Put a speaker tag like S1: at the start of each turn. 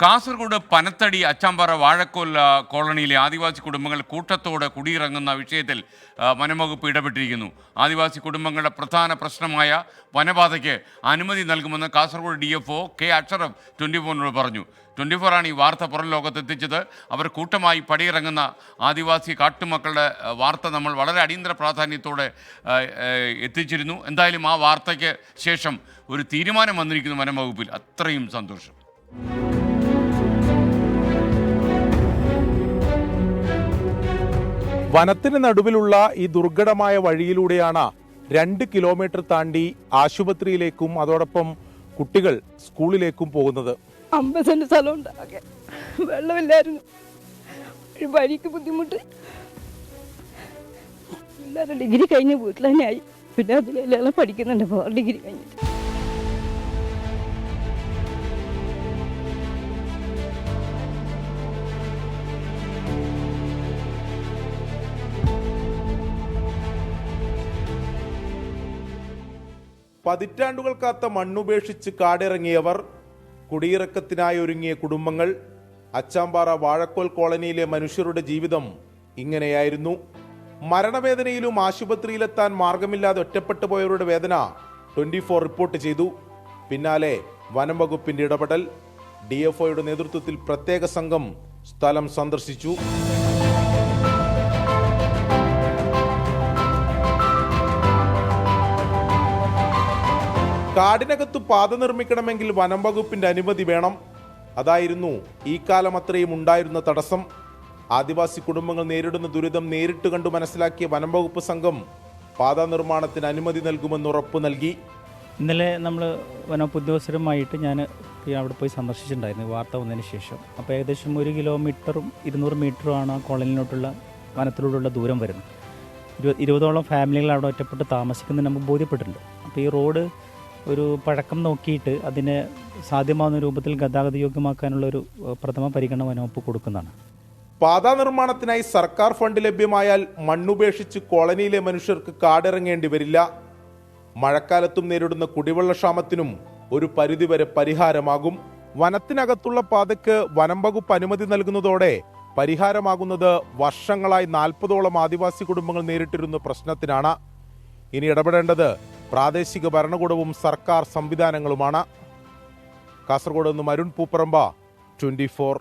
S1: കാസർഗോഡ് പനത്തടി അച്ചാമ്പാറ വാഴക്കോൽ കോളനിയിലെ ആദിവാസി കുടുംബങ്ങൾ കൂട്ടത്തോടെ കുടിയിറങ്ങുന്ന വിഷയത്തിൽ വനംവകുപ്പ് ഇടപെട്ടിരിക്കുന്നു. ആദിവാസി കുടുംബങ്ങളുടെ പ്രധാന പ്രശ്നമായ വനപാതയ്ക്ക് അനുമതി നൽകുമെന്ന് കാസർഗോഡ് DFO കെ അഷറഫ് 24 പറഞ്ഞു. 24 ആണ് ഈ വാർത്ത പുറം ലോകത്തെത്തിച്ചത്. അവർ കൂട്ടമായി പടിയിറങ്ങുന്ന ആദിവാസി കാട്ടുമക്കളുടെ വാർത്ത നമ്മൾ വളരെ അടിയന്തര പ്രാധാന്യത്തോടെ എത്തിച്ചിരുന്നു. എന്തായാലും ആ വാർത്തയ്ക്ക് ശേഷം ഒരു തീരുമാനം വന്നിരിക്കുന്നു വനംവകുപ്പിൽ. അത്രയും സന്തോഷം.
S2: വനത്തിന് നടുവിലുള്ള ഈ ദുർഘടമായ വഴിയിലൂടെയാണ് 2 കിലോമീറ്റർ താണ്ടി ആശുപത്രിയിലേക്കും അതോടൊപ്പം കുട്ടികൾ സ്കൂളിലേക്കും പോകുന്നത്.
S3: 50 സെന്റ് സ്ഥലം ഉണ്ടാകെ വെള്ളമില്ലായിരുന്നു, വഴിക്ക് ബുദ്ധിമുട്ട്. എല്ലാവരും ഡിഗ്രി കഴിഞ്ഞ് വീട്ടിൽ തന്നെയായി. പിന്നെ അതിലെല്ലാം പഠിക്കുന്നുണ്ട് ഇപ്പോൾ ഡിഗ്രി കഴിഞ്ഞിട്ട്.
S2: പതിറ്റാണ്ടുകൾ കാത്ത മണ്ണുപേക്ഷിച്ച് കാടിറങ്ങിയവർ, കുടിയിറക്കത്തിനായി ഒരുങ്ങിയ കുടുംബങ്ങൾ, അച്ചാമ്പാറ വാഴക്കോൽ കോളനിയിലെ മനുഷ്യരുടെ ജീവിതം ഇങ്ങനെയായിരുന്നു. മരണവേദനയിലും ആശുപത്രിയിലെത്താൻ മാർഗമില്ലാതെ ഒറ്റപ്പെട്ടു പോയവരുടെ വേദന 24 റിപ്പോർട്ട് ചെയ്തു. പിന്നാലെ വനം വകുപ്പിന്റെ ഇടപെടൽ. DFOയുടെ നേതൃത്വത്തിൽ പ്രത്യേക സംഘം സ്ഥലം സന്ദർശിച്ചു. കാടിനകത്ത് പാത നിർമ്മിക്കണമെങ്കിൽ വനം വകുപ്പിന്റെ അനുമതി വേണം. അതായിരുന്നു ഈ കാലം അത്രയും ഉണ്ടായിരുന്ന തടസ്സം. ആദിവാസി കുടുംബങ്ങൾ നേരിടുന്ന ദുരിതം നേരിട്ട് കണ്ടു മനസ്സിലാക്കിയ വനം വകുപ്പ് സംഘം പാത നിർമ്മാണത്തിന് അനുമതി നൽകുമെന്ന് ഉറപ്പു നൽകി.
S4: ഇന്നലെ നമ്മൾ വനവകുപ്പ് ഉദ്യോഗസ്ഥരുമായിട്ട് ഞാൻ അവിടെ പോയി സന്ദർശിച്ചിട്ടുണ്ടായിരുന്നു വാർത്ത വന്നതിന് ശേഷം. അപ്പോൾ ഏകദേശം 1 കിലോമീറ്ററും 200 മീറ്ററുമാണ് ആ കോളനിയിലോട്ടുള്ള വനത്തിലൂടെയുള്ള ദൂരം വരുന്നത്. 20ഓളം ഫാമിലികൾ അവിടെ ഒറ്റപ്പെട്ട് താമസിക്കുന്നത് നമുക്ക് ബോധ്യപ്പെട്ടിട്ടുണ്ട്. അപ്പോൾ ഈ റോഡ് ഒരു പഴക്കം നോക്കിയിട്ട് അതിനെ സാധ്യമാകുന്ന രൂപത്തിൽ ഗതാഗത യോഗ്യമാക്കാനുള്ള ഒരു പ്രഥമ പരിഗണന വനവകുപ്പ് കൊടുക്കുന്നതാണ്.
S2: പാതാ നിർമ്മാണത്തിനായി സർക്കാർ ഫണ്ട് ലഭ്യമായാൽ മണ്ണുപേക്ഷിച്ച് കോളനിയിലെ മനുഷ്യർക്ക് കാടിറങ്ങേണ്ടി വരില്ല. മഴക്കാലത്തും നേരിടുന്ന കുടിവെള്ളക്ഷാമത്തിനും ഒരു പരിധിവരെ പരിഹാരമാകും. വനത്തിനകത്തുള്ള പാതയ്ക്ക് വനം വകുപ്പ് അനുമതി നൽകുന്നതോടെ പരിഹാരമാകുന്നത് വർഷങ്ങളായി 40ഓളം ആദിവാസി കുടുംബങ്ങൾ നേരിട്ടിരുന്ന പ്രശ്നത്തിനാണ്. ഇനി ഇടപെടേണ്ടത് പ്രാദേശിക ഭരണകൂടവും സർക്കാർ സംവിധാനങ്ങളുമാണ്. കാസർഗോഡ് നിന്ന് അരുൺ പൂപ്പറമ്പ, 24.